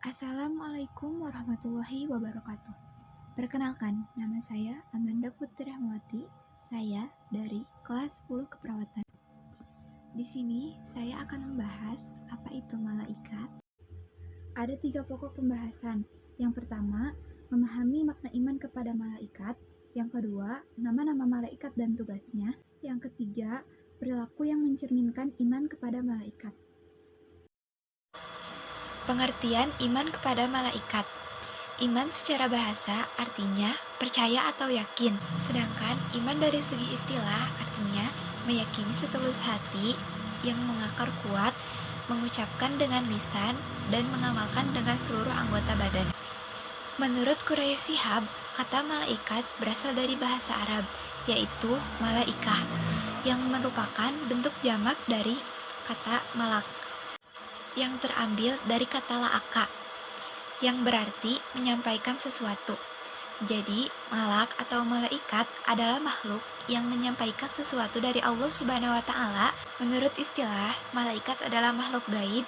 Assalamualaikum warahmatullahi wabarakatuh. Perkenalkan, nama saya Amanda Putri Rahmawati. Saya dari kelas 10 keperawatan. Di sini saya akan membahas apa itu malaikat. Ada 3 pokok pembahasan. Yang pertama, memahami makna iman kepada malaikat. Yang kedua, nama-nama malaikat dan tugasnya. Yang ketiga, perilaku yang mencerminkan iman kepada malaikat. Pengertian iman kepada malaikat. Iman secara bahasa artinya percaya atau yakin, sedangkan iman dari segi istilah artinya meyakini setulus hati yang mengakar kuat, mengucapkan dengan lisan, dan mengamalkan dengan seluruh anggota badan. Menurut Quraisy Shihab, kata malaikat berasal dari bahasa Arab, yaitu malaikah, yang merupakan bentuk jamak dari kata malak, yang terambil dari kata la'aka, yang berarti menyampaikan sesuatu. Jadi, malak atau malaikat adalah makhluk yang menyampaikan sesuatu dari Allah Subhanahu wa Ta'ala. Menurut istilah, malaikat adalah makhluk gaib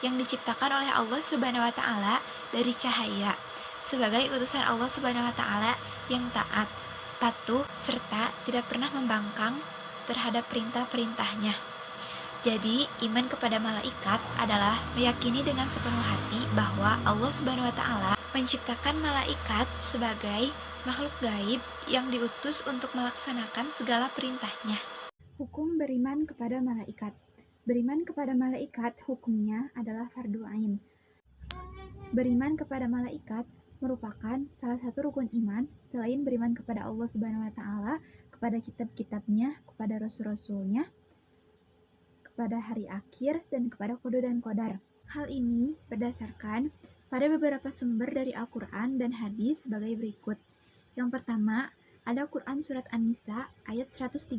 yang diciptakan oleh Allah Subhanahu wa Ta'ala dari cahaya, sebagai utusan Allah Subhanahu wa Ta'ala yang taat, patuh, serta tidak pernah membangkang terhadap perintah-perintahnya. Jadi, iman kepada malaikat adalah meyakini dengan sepenuh hati bahwa Allah Subhanahu wa Ta'ala menciptakan malaikat sebagai makhluk gaib yang diutus untuk melaksanakan segala perintahnya. Hukum beriman kepada malaikat. Beriman kepada malaikat hukumnya adalah fardu ain. Beriman kepada malaikat merupakan salah satu rukun iman selain beriman kepada Allah Subhanahu wa Ta'ala, kepada kitab-kitabnya, kepada rasul-rasulnya, kepada hari akhir, dan kepada qada dan qadar. Hal ini berdasarkan pada beberapa sumber dari Al-Quran dan hadis sebagai berikut. Yang pertama, ada Quran Surat An-Nisa ayat 136.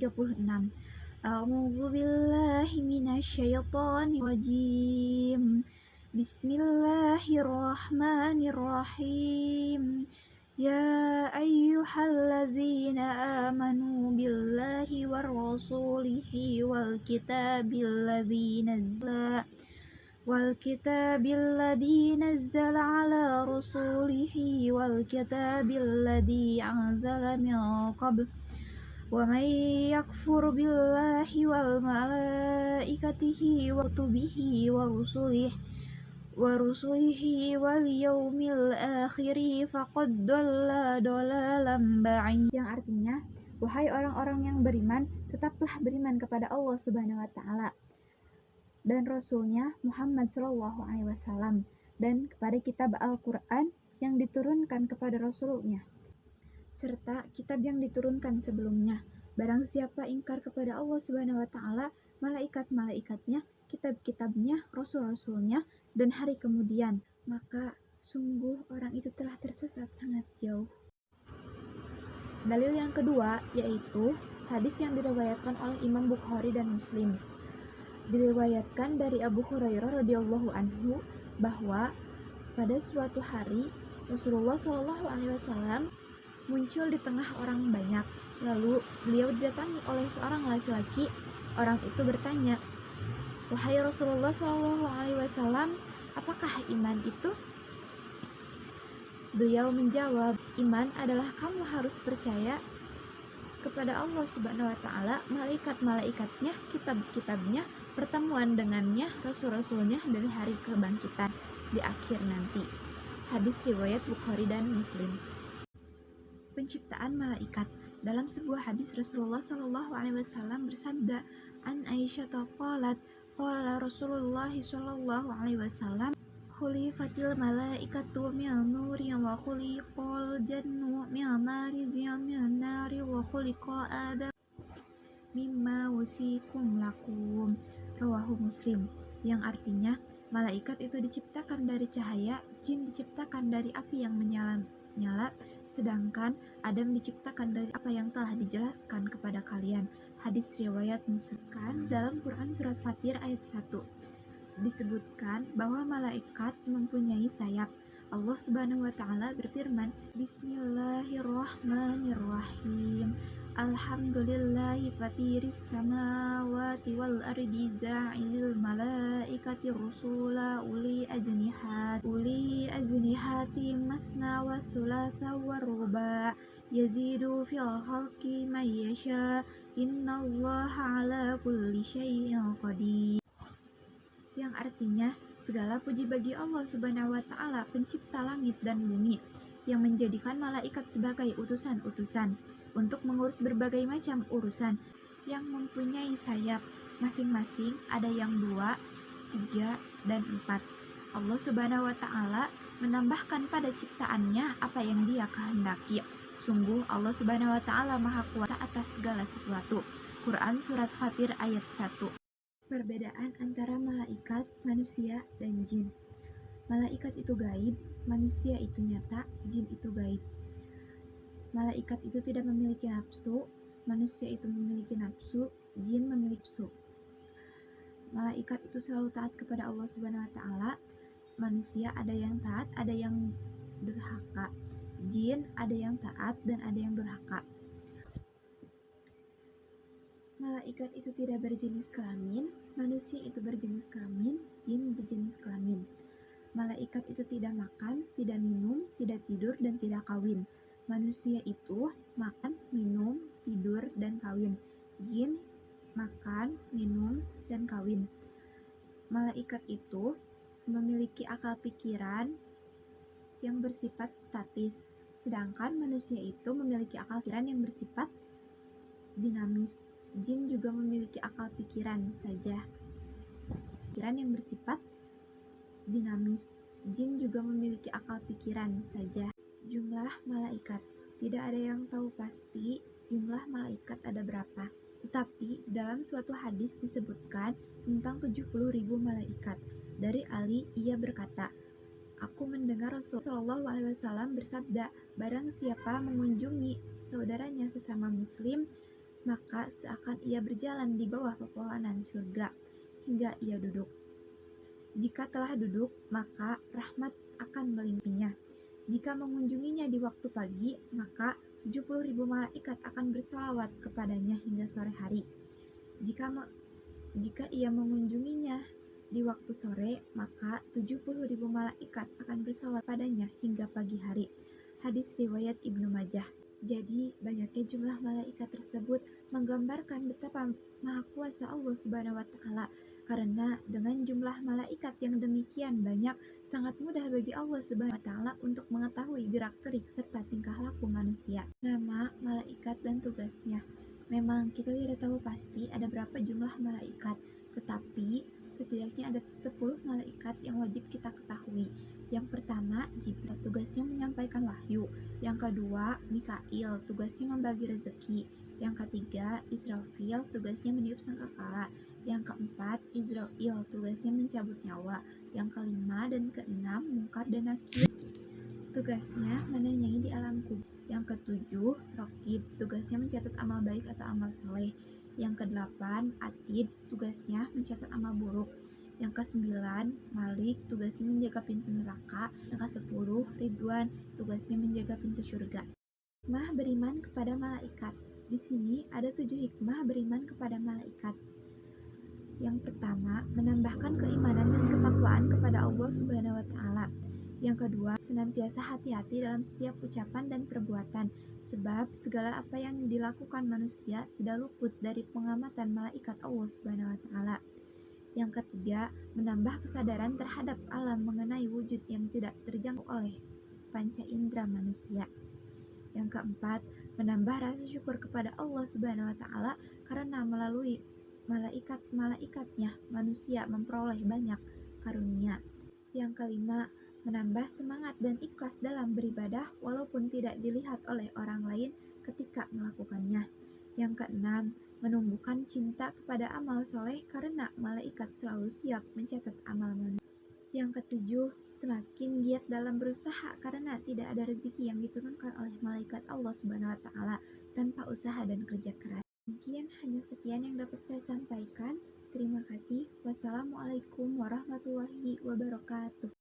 A'udzu billahi minasyaitonir rajim. Bismillahirrahmanirrahim. Ya ayyuhallazina amanu billahi war rasulihi wal kitabil ladzi nazzala ala rasulihi wal kitabil ladzi anzala min qabl wa may yakfur billahi wal malaikatihi wa kutubihi wa rusulihi wal yaumil akhiri faqad dhalla dhalalan ba'id, yang artinya, wahai orang-orang yang beriman, tetaplah beriman kepada Allah Subhanahu wa Ta'ala dan Rasulnya Muhammad Shallallahu Alaihi Wasallam, dan kepada kitab Al-Quran yang diturunkan kepada Rasulnya, serta kitab yang diturunkan sebelumnya. Barang siapa ingkar kepada Allah Subhanahu wa Ta'ala, malaikat-malaikatnya, kitab-kitabnya, rasul-rasulnya, dan hari kemudian, maka sungguh orang itu telah tersesat sangat jauh. Dalil yang kedua yaitu hadis yang diriwayatkan oleh Imam Bukhari dan Muslim. Diriwayatkan dari Abu Hurairah radhiyallahu anhu bahwa pada suatu hari Rasulullah Shallallahu Alaihi Wasallam muncul di tengah orang banyak. Lalu beliau didatangi oleh seorang laki-laki. Orang itu bertanya, "Wahai Rasulullah Shallallahu Alaihi Wasallam, apakah iman itu?" Beliau menjawab, "Iman adalah kamu harus percaya kepada Allah Subhanahu wa Ta'ala, malaikat-malaikatnya, kitab-kitabnya, pertemuan dengannya, rasul-rasulnya, dan hari kebangkitan di akhir nanti." Hadis riwayat Bukhari dan Muslim. Penciptaan malaikat. Dalam sebuah hadis Rasulullah Shallallahu Alaihi Wasallam bersabda, "An Aisyah qalat, qala Rasulullah Shallallahu Alaihi Wasallam, khulifatil malaikatu min nuri wa khuliqal jannu min marizin min nari wa khuliqa Adam mimma wusikum lakum." Rawahu Muslim, yang artinya malaikat itu diciptakan dari cahaya, jin diciptakan dari api yang menyala-nyala, sedangkan Adam diciptakan dari apa yang telah dijelaskan kepada kalian. Hadis riwayat Muslim. Dalam Quran Surat Fatir ayat 1 disebutkan bahwa malaikat mempunyai sayap. Allah Subhanahu wa Ta'ala berfirman, Bismillahirrahmanirrahim. Alhamdulillahi fatiris samawati wal ardi ja'ilil malaikati rusula uli ayati masna wa thulatha wa ruba' yazidu fil khalqi man yasha innallaha ala kulli syai'in qadir. Yang artinya, segala puji bagi Allah Subhanahu wa Ta'ala, Pencipta langit dan bumi, yang menjadikan malaikat sebagai utusan-utusan untuk mengurus berbagai macam urusan, yang mempunyai sayap masing-masing, ada yang 2, 3, dan 4. Allah Subhanahu wa Ta'ala menambahkan pada ciptaannya apa yang Dia kehendaki. Sungguh Allah Subhanahu wa Ta'ala Maha Kuasa atas segala sesuatu. Quran Surat Fatir ayat 1. Perbedaan antara malaikat, manusia, dan jin. Malaikat itu gaib, manusia itu nyata, jin itu gaib. Malaikat itu tidak memiliki nafsu, manusia itu memiliki nafsu, jin memiliki nafsu. Malaikat itu selalu taat kepada Allah Subhanahu wa Ta'ala. Manusia ada yang taat, ada yang durhaka. Jin ada yang taat dan ada yang durhaka. Malaikat itu tidak berjenis kelamin, manusia itu berjenis kelamin, jin berjenis kelamin. Malaikat itu tidak makan, tidak minum, tidak tidur, dan tidak kawin. Manusia itu makan, minum, tidur, dan kawin. Jin makan, minum, dan kawin. Malaikat itu memiliki akal pikiran yang bersifat statis, sedangkan manusia itu memiliki akal pikiran yang bersifat dinamis. Jin juga memiliki akal pikiran saja, pikiran yang bersifat dinamis. Jin juga memiliki akal pikiran saja. Jumlah malaikat, tidak ada yang tahu pasti jumlah malaikat ada berapa. Tetapi dalam suatu hadis disebutkan tentang 70.000 malaikat. Dari Ali, ia berkata, "Aku mendengar Rasulullah SAW bersabda, barang siapa mengunjungi saudaranya sesama muslim, maka seakan ia berjalan di bawah pepohonan surga hingga ia duduk. Jika telah duduk, maka rahmat akan melingkupinya. Jika mengunjunginya di waktu pagi, maka 70.000 malaikat akan bersolawat kepadanya hingga sore hari. Jika ia mengunjunginya di waktu sore, maka 70.000 malaikat akan bersolawat padanya hingga pagi hari." Hadis riwayat Ibnu Majah. Jadi, banyaknya jumlah malaikat tersebut menggambarkan betapa maha kuasa Allah Subhanahu wa Ta'ala. Karena dengan jumlah malaikat yang demikian banyak, sangat mudah bagi Allah Subhanahu wa Ta'ala untuk mengetahui gerak-gerik serta tingkah laku manusia. Nama malaikat dan tugasnya. Memang kita tidak tahu pasti ada berapa jumlah malaikat, tetapi setidaknya ada 10 malaikat yang wajib kita ketahui. Yang pertama, Jibril, tugasnya menyampaikan wahyu. Yang kedua, Mikail, tugasnya membagi rezeki. Yang ketiga, Israfil, tugasnya meniup sangkakala. Yang keempat, Izrail, tugasnya mencabut nyawa. Yang kelima dan keenam, Munkar dan Nakir, tugasnya menanyai di alam kubur. Yang ketujuh, Raqib, tugasnya mencatat amal baik atau amal soleh. Yang kedelapan, Atid, tugasnya mencatat amal buruk. Yang kesembilan, Malik, tugasnya menjaga pintu neraka. Yang kesepuluh, Ridwan, tugasnya menjaga pintu surga. Hikmah beriman kepada malaikat. Di sini ada 7 hikmah beriman kepada malaikat. Yang pertama, menambahkan keimanan dan ketakwaan kepada Allah Subhanahu wa Ta'ala. Yang kedua, senantiasa hati-hati dalam setiap ucapan dan perbuatan, sebab segala apa yang dilakukan manusia tidak luput dari pengamatan malaikat Allah Subhanahu wa Ta'ala. Yang ketiga, menambah kesadaran terhadap alam mengenai wujud yang tidak terjangkau oleh panca indera manusia. Yang keempat, menambah rasa syukur kepada Allah Subhanahu wa Ta'ala karena melalui malaikat-malaikatnya manusia memperoleh banyak karunia. Yang kelima, menambah semangat dan ikhlas dalam beribadah walaupun tidak dilihat oleh orang lain ketika melakukannya. Yang keenam, menumbuhkan cinta kepada amal soleh karena malaikat selalu siap mencatat amal manusia. Yang ketujuh, semakin giat dalam berusaha karena tidak ada rezeki yang diturunkan oleh malaikat Allah Subhanahu wa Ta'ala tanpa usaha dan kerja keras. Mungkin hanya sekian yang dapat saya sampaikan. Terima kasih. Wassalamualaikum warahmatullahi wabarakatuh.